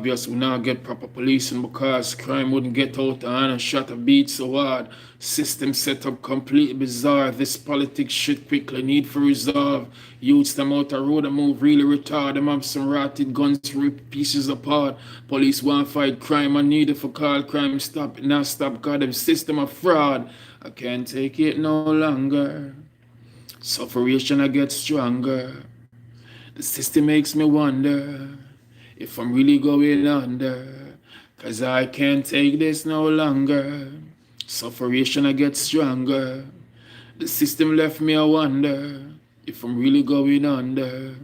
obvious we now get proper policing because crime wouldn't get out of hand and shot a beat so hard. System set up completely bizarre. This politics shit quickly need for resolve. Youths them out the road and move really retard. Them have some rotted guns rip pieces apart. Police want fight crime and need it for call crime stop. It not stop cause them system a fraud. I can't take it no longer. Sufferation I get stronger. The system makes me wonder if I'm really going under, cause I can't take this no longer. Sufferation I get stronger. The system left me a wonder if I'm really going under.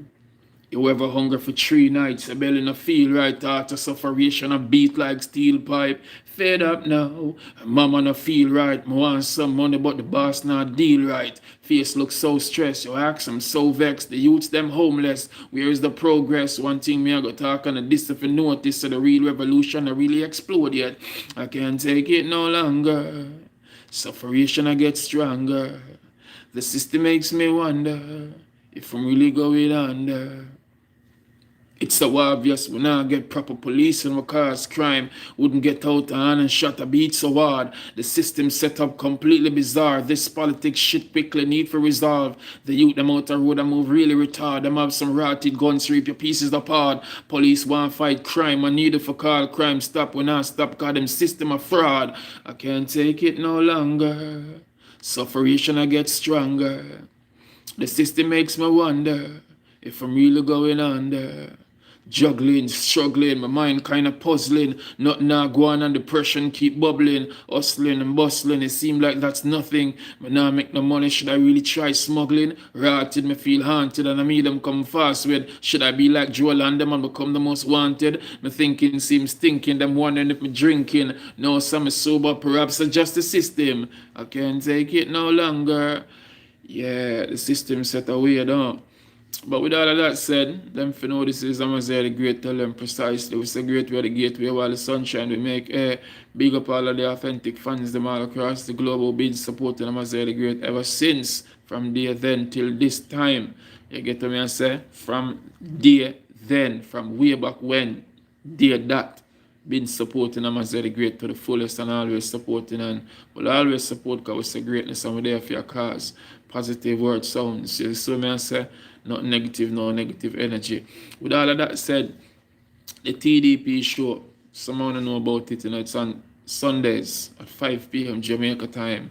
You ever hunger for 3 nights, a belly no feel right, after sufferation a beat like steel pipe. Fed up now, mama no feel right. Me want some money but the boss not deal right. Face look so stressed, you ask them so vexed. The youths them homeless, where is the progress? One thing me I go talk on this if you notice, so the real revolution I really explode yet. I can't take it no longer. Sufferation I get stronger. The system makes me wonder if I'm really going under. It's so obvious we now get proper policing because crime wouldn't get out of hand and shot a beat so hard. The system set up completely bizarre. This politics shit quickly need for resolve. The youth them out the road and move really retard. Them have some rotted guns rip your pieces apart. Police want fight crime and need it for call crime stop. We not stop cause them system a fraud. I can't take it no longer. Sufferation I get stronger. The system makes me wonder if I'm really going under. Juggling, struggling, my mind kind of puzzling. Nothing now go on and depression keep bubbling. Hustling and bustling, it seem like that's nothing. But now I make no money, should I really try smuggling? Rotted, me feel haunted and I meet them come fast with. Should I be like Joel and them and become the most wanted? My thinking seems thinking, them wondering if me drinking. No, some is sober, perhaps adjust the system. I can't take it no longer. Yeah, the system set away though. But with all of that said, them for know this is Amaziyah the Great, tell them precisely. It's a great way, the gateway while the sunshine we make. Big up all of the authentic fans, them all across the globe who been supporting Amaziyah the Great ever since, from day then till this time. You get what me I say? From day then, from way back when, day that, been supporting Amaziyah the Great to the fullest and always supporting, and will always support because it's a greatness and we're there for your cause. Positive word sounds. So me I say, not negative, no negative energy. With all of that said, the TDP show, someone know about it, it's on Sundays at 5 p.m. Jamaica time.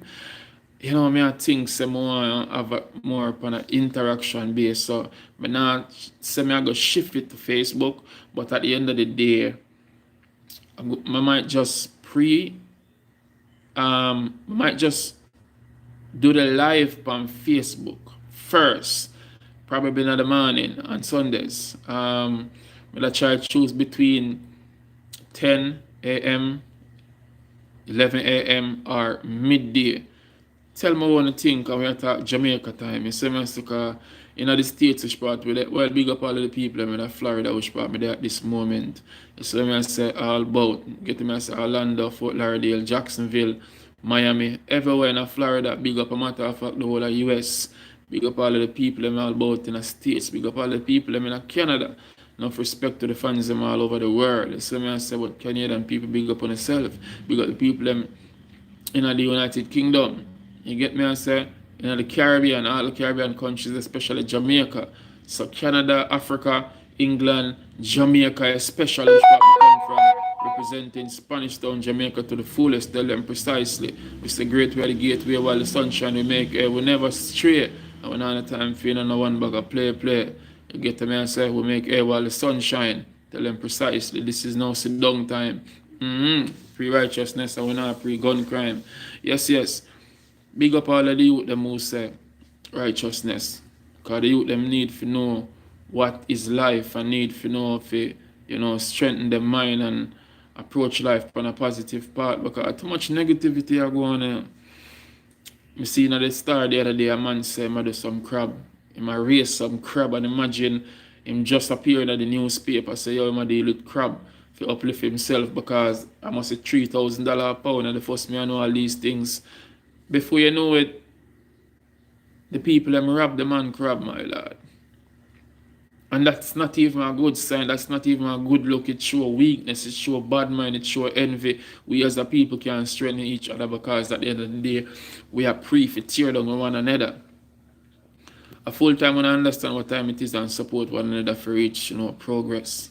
Me I think some more have a more upon an interaction base. So me not say me I go shift it to Facebook, but at the end of the day, I might just might just do the live on Facebook first. Probably in the morning on Sundays. I'll try to choose between 10 a.m., 11 a.m. or midday. Tell me what you think when we talk Jamaica time. You see me in the States which part with it. Well, big up all of the people in Florida which part me there at this moment. You see me I say all about. Get me I say Orlando, Fort Lauderdale, Jacksonville, Miami, everywhere in Florida. Big up a matter of fact the whole of US. Big up all of the people them all about in the States. Big up all the people them in Canada. Enough respect to the fans them all over the world. So I say what Canadian people big up on themselves. Big up the people them in the United Kingdom. You get me I say? In the Caribbean, all the Caribbean countries, especially Jamaica. So Canada, Africa, England, Jamaica especially is where we come from. Representing Spanish Town, Jamaica to the fullest. Tell them precisely. It's a great way, the gateway while the sunshine we make. We never stray. And when all the time feeling no one bag of play. You get to me and say we make air while the sun shine. Tell them precisely this is now sit down time. Pre-righteousness and we not pre-gun crime. Yes. Big up all of the youth them who say righteousness. Because the youth them need to know what is life and need to know if strengthen their mind and approach life on a positive part. Because too much negativity are going on. I see in the star the other day, a man say, I do some crab. He raise some crab and imagine him just appearing at the newspaper, say, yo, I deal with crab to uplift himself because I must say $3,000 a pound and the first me I know all these things. Before you know it, the people them rob the man crab, my lord. And that's not even a good sign. That's not even a good look. It show weakness. It show bad mind. It show envy. We as a people can strengthen each other because at the end of the day, we are free to tear down one another. A full time when I understand what time it is and support one another for reach, progress.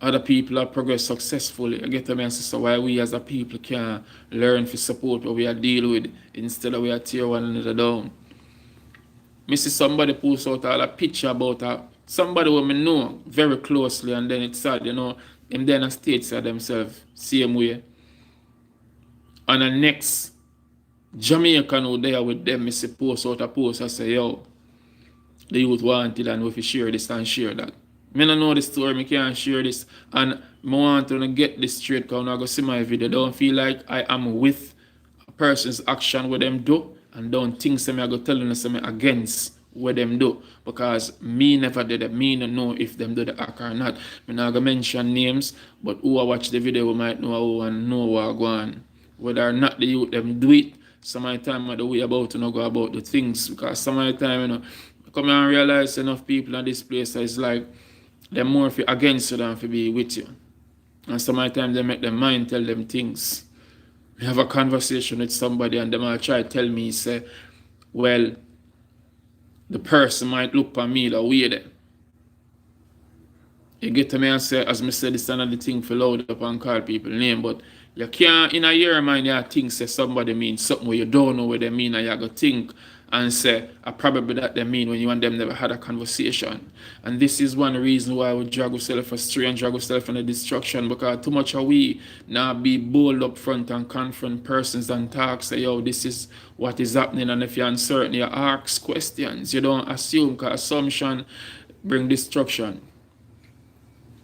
Other people are progress successfully. I get to me and say, so why we as a people can learn to support what we are deal with instead of we are tear one another down. Me see somebody post out all a picture about somebody who me know very closely, and then it's sad, them then a state of themselves same way. And the next Jamaican who there with them, me see post out a post, I say, yo, the youth wanted and if you share this and share that. Me don't know the story, me can't share this. And I want to get this straight because when I go see my video, don't feel like I am with a person's action with them do, and don't think say me I go tell them say me against what them do. Because me never did it. Me don't know if them do the act or not. Me not gonna mention names, but who I watch the video we might know who and know what go on. Whether or not the youth them do it, some of the time the way about to go about the things. Because some of the time, come and realize enough people in this place is like they're more for against you than for be with you. And some of the time they make their mind tell them things. I have a conversation with somebody and they might try to tell me, say, well, the person might look for me the way there. You get to me and say, as I said, this is another thing for load up and call people name, but you can't, in your mind, you think say somebody means something where you don't know what they mean, and you go think and say, probably that they mean when you and them never had a conversation. And this is one reason why we drag ourselves astray and drag ourselves in the destruction, because too much of we now be bold up front and confront persons and talk, say, yo, this is what is happening, and if you're uncertain, you ask questions. You don't assume, because assumption bring destruction.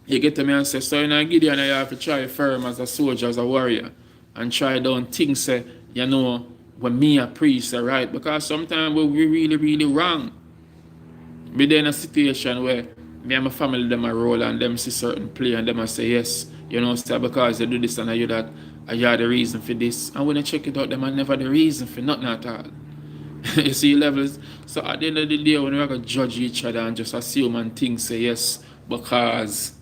You get to me and say, so in a Gideon, you have to try firm as a soldier, as a warrior, and try don't think, say, when me a priest, right? Because sometimes we really, really wrong. Be there in a situation where me and my family, them a roll and them see certain play and them a say, yes, say because they do this and I do that, you are the reason for this. And when I check it out, them are never the reason for nothing at all. You see levels? So at the end of the day, when we are going to judge each other and just assume and think, say, yes, because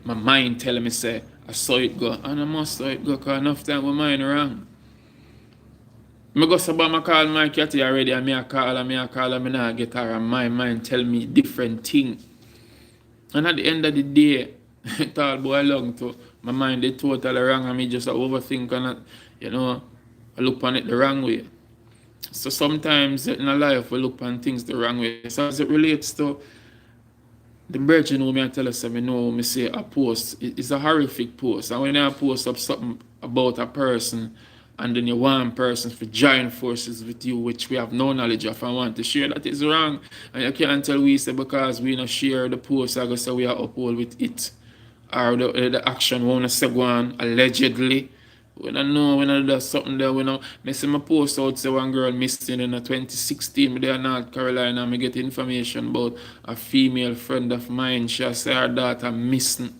my mind telling me, say, I saw it go, and I must saw it go, because enough time my mind wrong. I go so I call my cat already, and I call, and I not get her, and my mind tell me different thing. And at the end of the day, it all boil long to my mind, they totally wrong, and me just overthink, and I look on it the wrong way. So sometimes in our life, we look on things the wrong way. So as it relates to the virgin who me tell us, me say a post, it's a horrific post. And when I post up something about a person, and then you want person to join forces with you, which we have no knowledge of and want to share, that is wrong. And you can't tell we say because we not share the post, I go say we are uphold with it. Or the action we want to say go on allegedly. We don't know, we don't do something there, we know. I see my post out, say one girl missing in 2016, there in North Carolina, I get information about a female friend of mine. She say her daughter missing.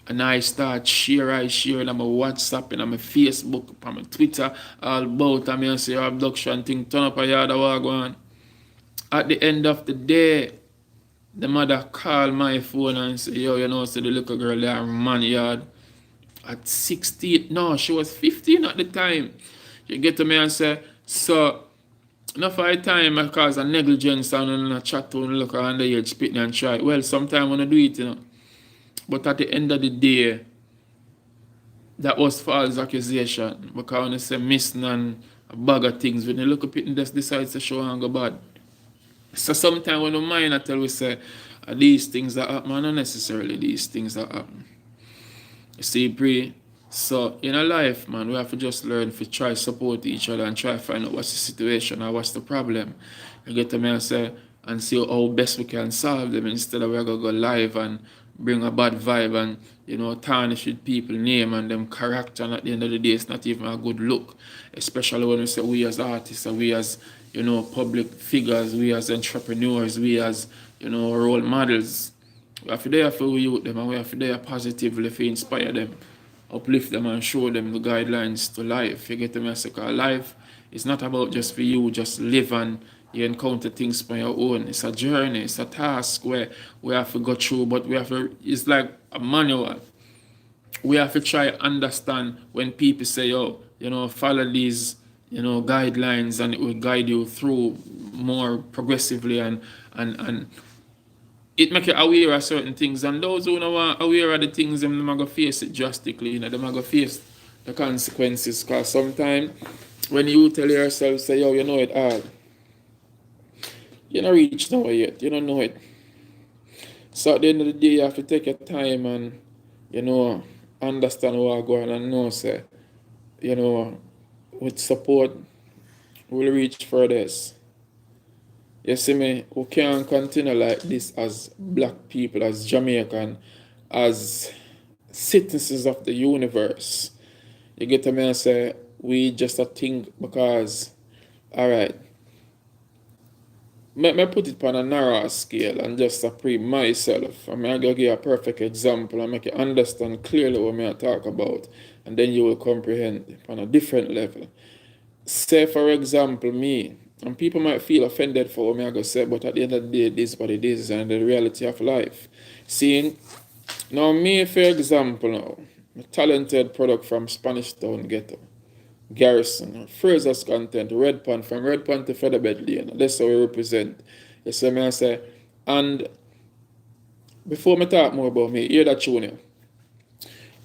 And I start sharing on my WhatsApp and on my Facebook, on my Twitter, all about, and I say your abduction thing, turn up a yard of walk on. At the end of the day, the mother called my phone and say, yo, so the little girl there, man yard. At 16, no, she was 15 at the time. She get to me and say, so, enough of the time because of negligence and a chat to look at underage spitting and try. Well, sometimes when I do it, But at the end of the day, that was false accusation. Because when I say missing and a bag of things, when you look up it and just decides to show and go bad. So sometimes when the mind I tell we say, these things that happen, not necessarily these things that happen. You see, Brie? So in a life, man, we have to just learn to try support each other and try to find out what's the situation or what's the problem. You get to me and say, and see how best we can solve them instead of we're going to go live and bring a bad vibe and, tarnish with people's name and them character. And at the end of the day, it's not even a good look. Especially when we say we as artists and we as, public figures, we as entrepreneurs, we as, role models. We have to there for we youth them and we have to there positively to inspire them, uplift them and show them the guidelines to life. You get to me, I say, life is not about just for you, just live and, You encounter things by your own. It's a journey, it's a task where we have to go through, but we have to, it's like a manual. We have to try understand when people say, oh, follow these, guidelines, and it will guide you through more progressively, and it make you aware of certain things. And those who are aware of the things, them going to face it drastically, them going to face the consequences. Because sometimes when you tell yourself, say, yo, you know it all, you don't reach nowhere yet, you don't know it. So at the end of the day, you have to take your time and, understand what going on, and know, say, with support, we'll reach furthest. You see me, we can't continue like this as black people, as Jamaican, as citizens of the universe. You get to me and say, we just a think because, all right, me put it on a narrow scale and just pre myself. I'm going to give you a perfect example and make you understand clearly what I talk about, and then you will comprehend on a different level. Say, for example, me, and people might feel offended for what I'm going to say, but at the end of the day, this is what it is, and the reality of life. Seeing, now me, for example, now, a talented product from Spanish Town Ghetto. Garrison, Fraser's content, Red Pan, from Red Pan to Featherbed Lane. That's how we represent. You see me, I say, and before me talk more about me, hear that tune here.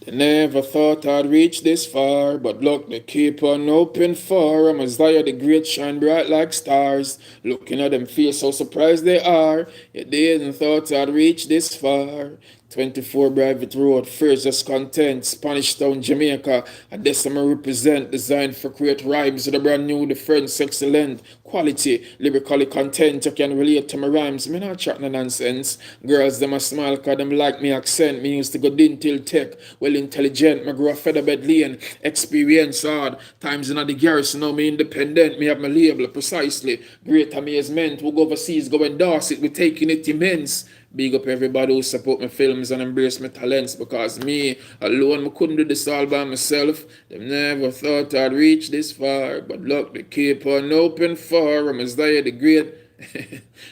They never thought I'd reach this far, but look, they keep on open for Amaziyah the great shine bright like stars. Looking at them face, so surprised they are. Yet they didn't thought I'd reach this far. 24 Private Road, Fraser's Content, Spanish Town, Jamaica. And this I'm represent, designed for create rhymes with a brand new difference, excellent quality, lyrically content. You can relate to my rhymes. Me not chat no nonsense. Girls, them a smile cause them like me accent. Me used to go din till tech. Well intelligent, me grow a Featherbed Lane. Experience hard. Times in the garrison, now me independent. Me have my label precisely. Great amazement. We go overseas, go endorse it. We taking it immense. Big up everybody who support my films and embrace my talents, because me alone, I couldn't do this all by myself. They never thought I'd reach this far, but look, they keep on open for Amaziyah the great.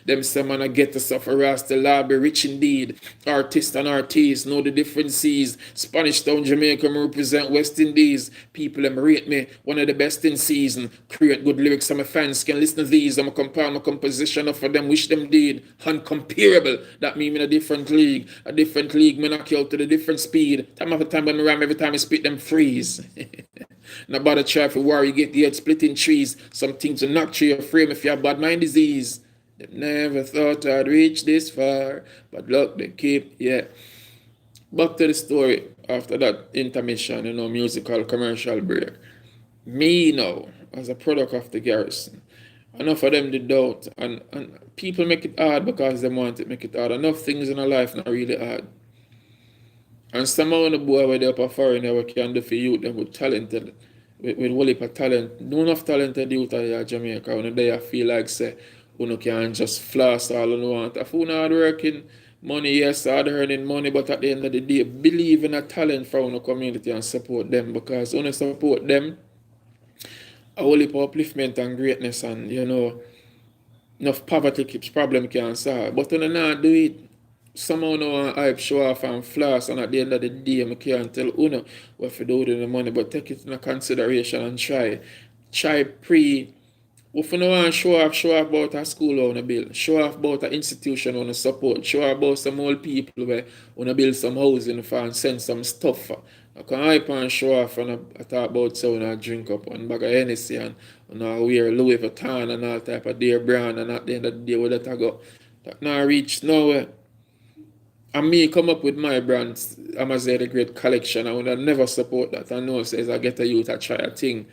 Them say man I get to suffer as the law be rich indeed. Artists and artists know the differences. Spanish Town Jamaica represent West Indies. People them rate me one of the best in season. Create good lyrics so my fans can listen to these. I'm a compile my composition for them wish them did. Uncomparable. That mean in a different league. A different league me knock you out to the different speed. Time after time when me rhyme every time I spit them freeze. Now bother try for war, you get the head splitting trees. Some things will knock through your frame if you have bad mind disease. They never thought I'd reach this far, but look, they keep, yeah. Back to the story after that intermission, musical commercial break. Me now, as a product of the garrison, enough of them did doubt, and people make it hard because they want it make it hard. Enough things in our life not really hard. And somehow the boy where they up a foreigner we can do for youth them with talented with whole heap of talent. No enough talented youth in Jamaica when they feel like say you can just floss all you want. If you hard working, money yes, hard earning money, but at the end of the day, believe in a talent for your community and support them, because when you support them, a whole heap of upliftment and greatness, and enough poverty keeps problem can solve. But when you not do it, somehow no hype show off and floss, and at the end of the day I can't tell what to do with the money, but take it into consideration and try pre. If you no want show off about a school on a build, show off about an institution on a support, show off about some old people where on a build some housing for and send some stuff for. I can hype and show off and I talk about so when I drink up one bag of Hennessy and I wear Louis Vuitton and all type of dear brand, and at the end of the day where that I go. That now reach nowhere. And me come up with my brands, Amaziyah the great collection. I would never support that. I know says I get a youth I try a thing.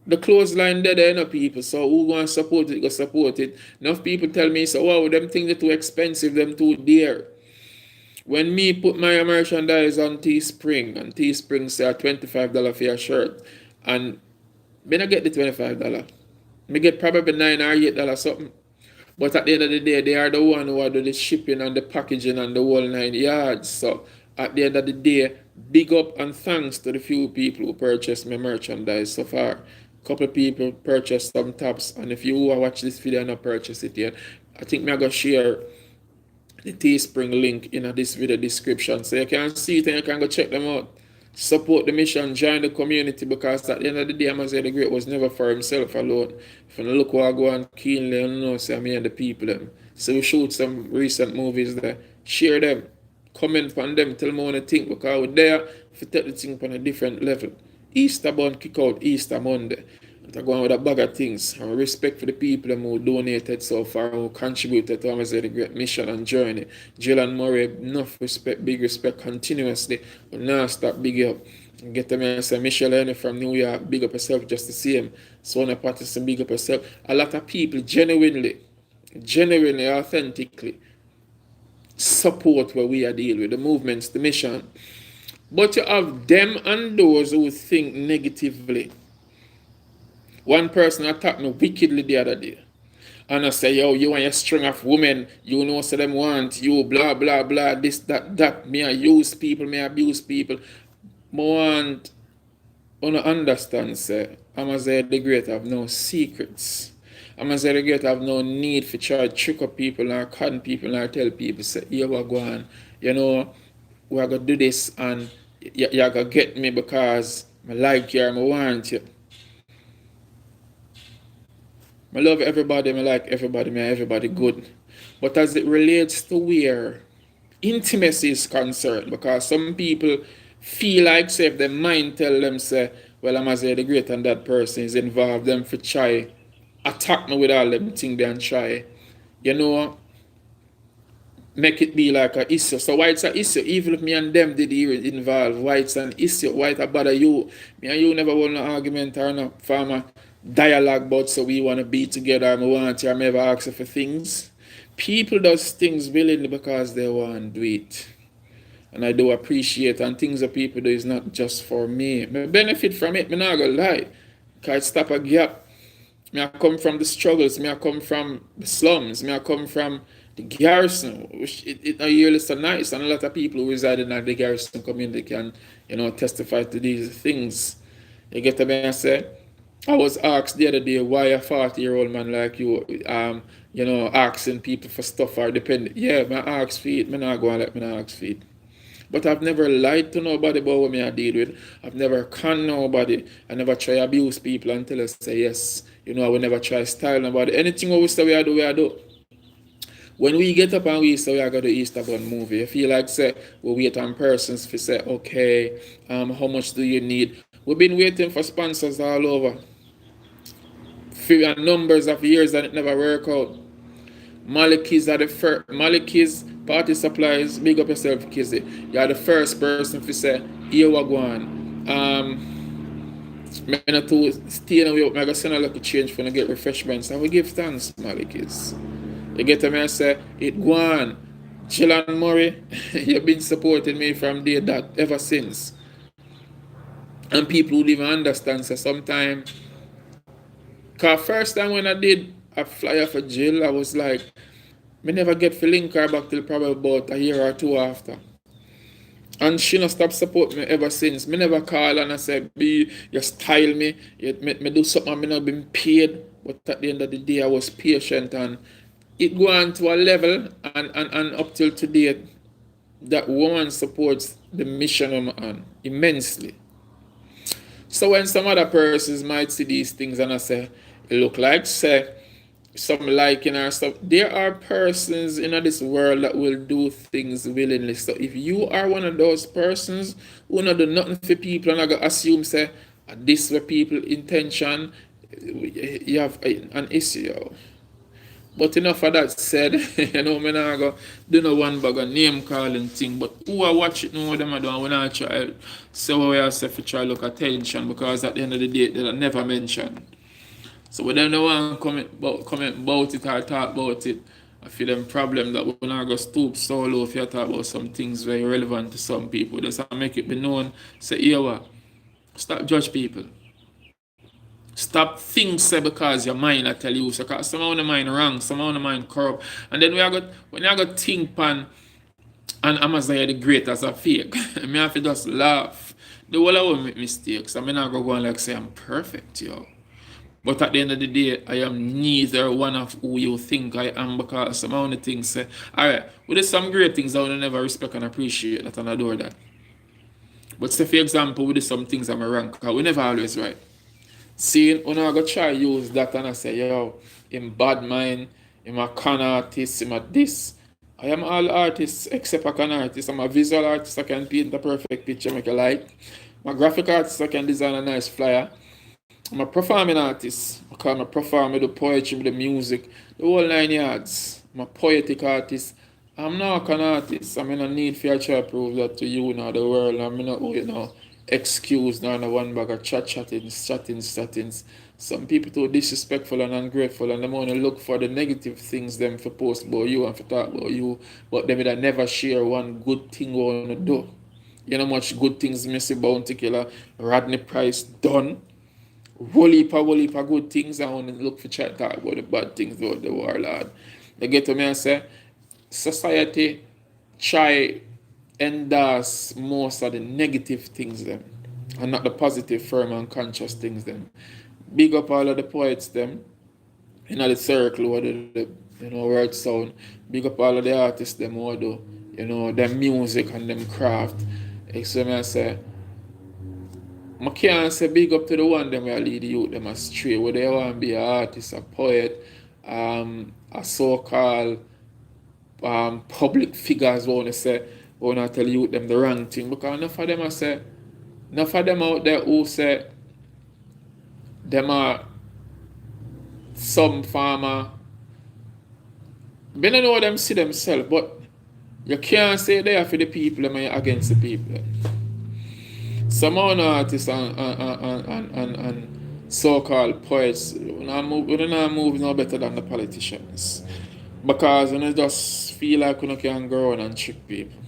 The clothesline there, people. So who want to support it, go support it. Enough people tell me, so wow, them things are too expensive, them too dear. When me put my merchandise on Teespring, and Teespring say $25 for your shirt, and me not get the $25. Me get probably $9 or $8 something. But at the end of the day, they are the one who do the shipping and the packaging and the whole 9 yards. So at the end of the day, big up and thanks to the few people who purchased my merchandise so far. Couple people purchase some tops, and if you watch this video and not purchase it yet, I think me I gonna share the Teespring link in this video description so you can see it and you can go check them out. Support the mission, join the community, because at the end of the day, Amaziyah the Great was never for himself alone. If you look what I go on keenly, you know, say me and the people them. So we shoot some recent movies there, share them, comment on them, tell me what you think, because we're there to take the thing on a different level. Easter born kick out Easter Monday. To go on with a bag of things. And respect for the people who donated so far, who contributed to Amaziyah the Great mission and journey. Jill and Murray, enough respect, big respect continuously. But now stop big up. Get them and say, Michelle Henry from New York, big up herself just to see him. Sona Patterson, big up herself. A lot of people genuinely, authentically support what we are dealing with, the movements, the mission. But you have them and those who think negatively. One person attacked me wickedly the other day. And I say, yo, you want your string of women, you know so them want you, blah, blah, blah, this, that. Me I use people, me I abuse people. I want to understand, say, Amaziyah the Great have no secrets. Amaziyah the Great have no need for try to trick up people or con people or tell people, say, here we go on, you know, we're going to do this and you're going to get me because I like you or I want you. I love everybody, I like everybody, everybody good. But as it relates to where intimacy is concerned, because some people feel like, say, if their mind tell them, say, well, Amaziyah the Great and that person is involved, them for try attack me with all them things they and try, you know, make it be like a issue. So why it's an issue? Even if me and them did involve, why it's an issue? Why it bother you? Me and you never want no argument or no farmer dialogue about so we want to be together and we want to, I never ask you for things. People does things willingly because they want to do it. And I do appreciate, and things that people do is not just for me. I benefit from it, I'm not gonna lie. Because it stop a gap. Me I come from the struggles, me I come from the slums, me I come from the garrison, which it really so nice, and a lot of people who reside in the garrison community can, you know, testify to these things. You get me I say? I was asked the other day why a 40-year-old man like you, you know, asking people for stuff or depending. Yeah, I ask for it, me not go and let me not ask for it. But I've never lied to nobody about what me I deal with. I've never conned nobody. I never try abuse people until I say yes. You know, I will never try style nobody. Anything what we say we do, we do. When we get up and we say we are going to Easter Bun movie, I feel like say we wait on persons to say, okay, how much do you need? We've been waiting for sponsors all over. For numbers of years and it never work out. Malikis are the first. Malikis Party Supplies, big up yourself, Kizzy. You are the first person to say, here we go on. I'm to stay away, I'm going to send a little change for to get refreshments. And we give thanks, Malikis. You get me and say, it go on. Jill and Murray, you've been supporting me from day that ever since. And people who even understand, so sometimes, because first time when I did a flyer for Jill, I was like, me never get to link her back till probably about a year or two after. And she not stop supporting me ever since. Me never call and I say, B, you style me, you make me do something, me not been paid. But at the end of the day, I was patient and it go on to a level and up till today, that woman supports the mission I'm on immensely. So when some other persons might see these things and I say, it look like, say, some liking or stuff, there are persons in this world that will do things willingly. So if you are one of those persons who not do nothing for people and I go assume, say, this were people intention, you have an issue. But enough of that said, you know, me not go do no one bag of name calling thing. But who I watch it know what them I do and when I try so what we have say for try look attention because at the end of the day they never mention. So when them no one comment about it or talk about it, I feel them problem that we not go stoop so low if you talk about some things very relevant to some people. Just make it be known, say, here what? Stop judge people. Stop things say because your mind I tell you so because some of the mind wrong, some of the mind corrupt. And then when I got think pan and Amaziyah the Great as a fake, me have to just laugh. The whole of make mistakes. I mean I go on like say I'm perfect, yo. But at the end of the day, I am neither one of who you think I am because some of the things say, alright, well, there's some great things I would never respect and appreciate that and adore that. But say for example, with some things I'm a rank, we never always right. Seeing when I go try use that and I say, yo, in bad mind, I'm a con artist, I'm a this. I am all artists except a con artist. I'm a visual artist, I can paint the perfect picture, make a like. I'm a graphic artist, I can design a nice flyer. I'm a performing artist. Because I'm a performer, the poetry, the music, the whole 9 yards. I'm a poetic artist. I'm not an artist. I mean, I need for try to prove that to you now, the world. I'm not, excuse now, the one bag of chattings. Some people too disrespectful and ungrateful, and they want to look for the negative things them for post about you and for talk about you, but they will never share one good thing we want to do. You know much good things Missy Bounty Killer, Rodney Price done. Whole heap of good things. I want to look for chat talk about the bad things about the warlord. They get to me and say, society try endorse most of the negative things them and not the positive, firm and conscious things them. Big up all of the poets them in the circle or the word sound. Big up all of the artists them who do, their music and them craft. So me I say, I can't say big up to the one them where lead the youth them astray, whether they want to be an artist, a poet, a so-called public figures want to say, want to tell you them the wrong thing. Because enough of them I say, enough of them out there who say them are some farmer. They don't know them see themselves, but you can't say they are for the people them and against the people. Some artists and so-called poets, we don't move no better than the politicians. Because we just feel like we can go on and trick people.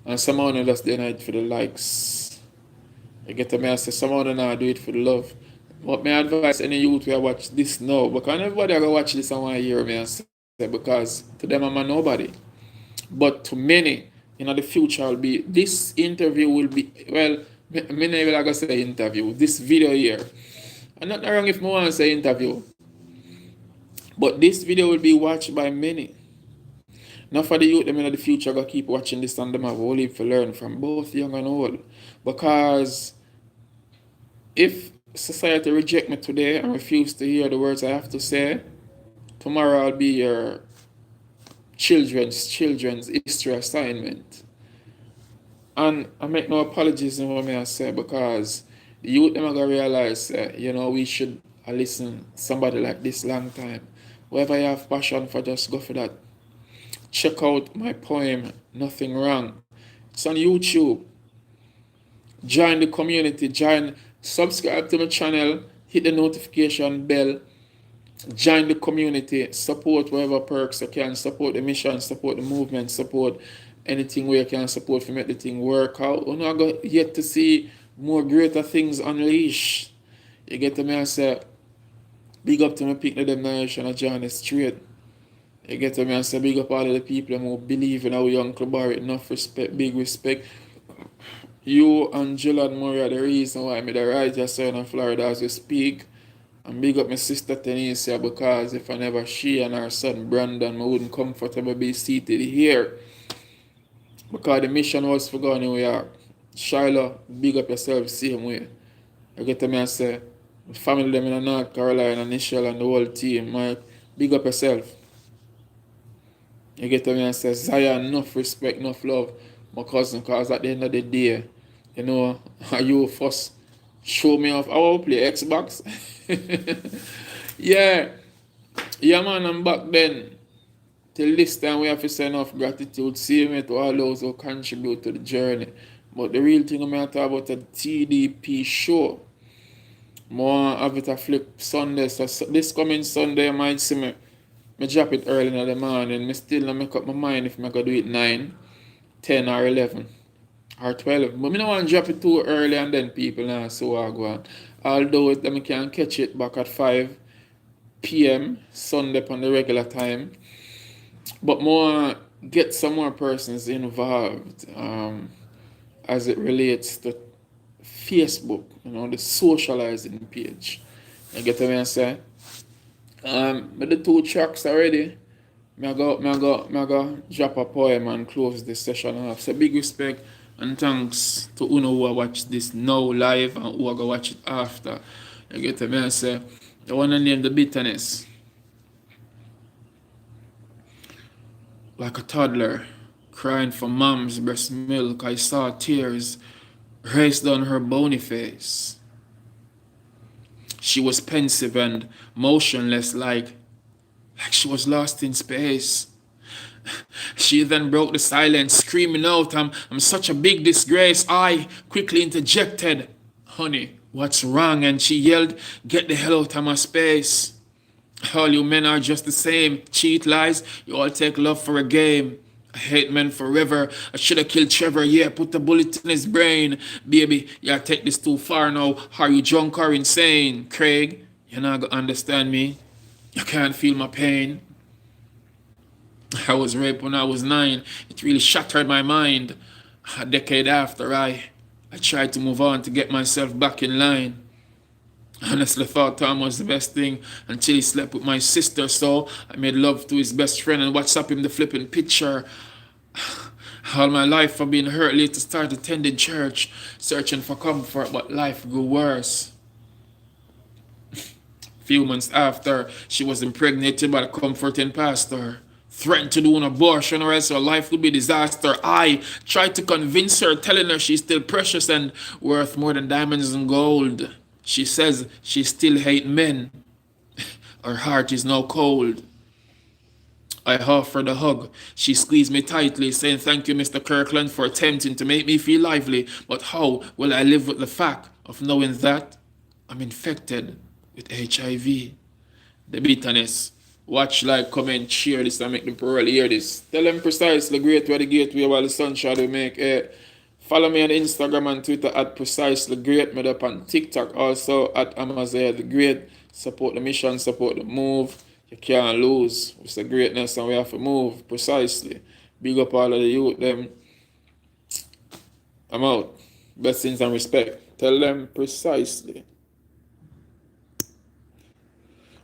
And some of them just do it for the likes. You get to me, I say some of them do it for the love. But my advice any youth will watch this now, because everybody will watch this and want to hear me and say, because to them I'm a nobody. But to many, the future will be, this interview will be, well, many will like say interview, this video here. I'm not wrong if I want to say interview. But this video will be watched by many. Now for the youth, them in the future, go keep watching this and them have a whole heap to learn from both young and old. Because if society reject me today and refuse to hear the words I have to say, tomorrow I'll be your children's history assignment. And I make no apologies in what I say, because the youth them are gonna realize we should listen to somebody like this long time. Whoever you have passion for, just go for that. Check out my poem, Nothing Wrong. It's on YouTube. Join the community, subscribe to my channel, hit the notification bell, join the community, support whatever perks you can, support the mission, support the movement, support anything where you can support to make the thing work out. We're not going yet to see more greater things unleashed. You get to me and say, big up to my people, them nation of John straight. You get to me and say, big up all of the people who believe in our young Barrett. Enough respect, big respect. You and Jill and Murray are the reason why I'm the right just in Florida as we speak. And big up my sister Tanisha, because if I never she and her son Brandon, I wouldn't comfortably be seated here. Because the mission was for going New York. Shiloh, big up yourself same way. You get to me and say, family them in North Carolina, Nichelle and the whole team, Mike, big up yourself. You get to me and say, Zion, enough respect, enough love, my cousin, because at the end of the day, you first show me off. I will play Xbox. yeah, man, and back then, till this time, we have to say enough gratitude, see me to all those who contribute to the journey. But the real thing I'm going to talk about the TDP show. More have it a flip Sunday. So this coming Sunday, I might see me drop it early in the morning. I still not make up my mind if I go do it 9, 10 or 11 or 12. But I don't want to drop it too early and then people now so I go on. Although I can catch it back at 5 p.m. Sunday on the regular time. But more get some more persons involved as it relates to Facebook, the socializing page. You get what I say? But the two tracks already. Me I go drop a poem and close this session off. So big respect and thanks to Uno who watch this now live and who are gonna watch it after. You get what I say? I wanna name the bitterness. Like a toddler crying for mom's breast milk, I saw tears race down her bony face. She was pensive and motionless, like she was lost in space. She then broke the silence, screaming out, I'm such a big disgrace. I quickly interjected, honey, what's wrong? And she yelled, get the hell out of my space. All you men are just the same. Cheat, lies, you all take love for a game. I hate men forever. I should have killed Trevor. Yeah, put the bullet in his brain. Baby, yeah, take this too far now. Are you drunk or insane? Craig, you're not gonna understand me. You can't feel my pain. I was raped when I was 9. It really shattered my mind. A decade after, I tried to move on to get myself back in line. Honestly thought Tom was the best thing until he slept with my sister, so I made love to his best friend and WhatsApp him the flipping picture. All my life I've been hurt late to start attending church, searching for comfort, but life grew worse. Few months after, she was impregnated by a comforting pastor. Threatened to do an abortion or else her life would be a disaster. I tried to convince her, telling her she's still precious and worth more than diamonds and gold. She says she still hates men. Her heart is now cold. I offered a hug. She squeezed me tightly, saying, thank you, Mr. Kirkland, for attempting to make me feel lively. But how will I live with the fact of knowing that I'm infected with HIV? The bitterness. Watch, like, comment, share this and make them probably hear this. Tell them precisely great where the gateway while the sun shadow make it. Follow me on Instagram and Twitter at precisely great. Me up on TikTok also at Amaziyah the Great. Support the mission, support the move. You can't lose. It's the greatness and we have to move precisely. Big up all of the youth them. I'm out. Blessings and respect. Tell them precisely.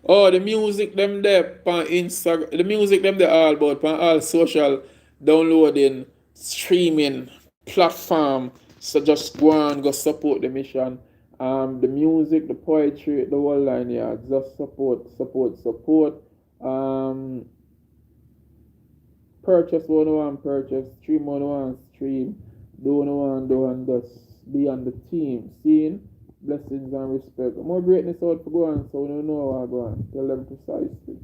Oh, the music them there on Instagram. The music them there all about on all social downloading, streaming platform. So just go and go support the mission. The music, the poetry, the whole line, yeah. Just support. Purchase what you want, purchase, stream what you want, stream, do what you want, do, and just be on the team. Seeing blessings and respect. More greatness out for go on, so we don't know how I go on. Tell them precisely.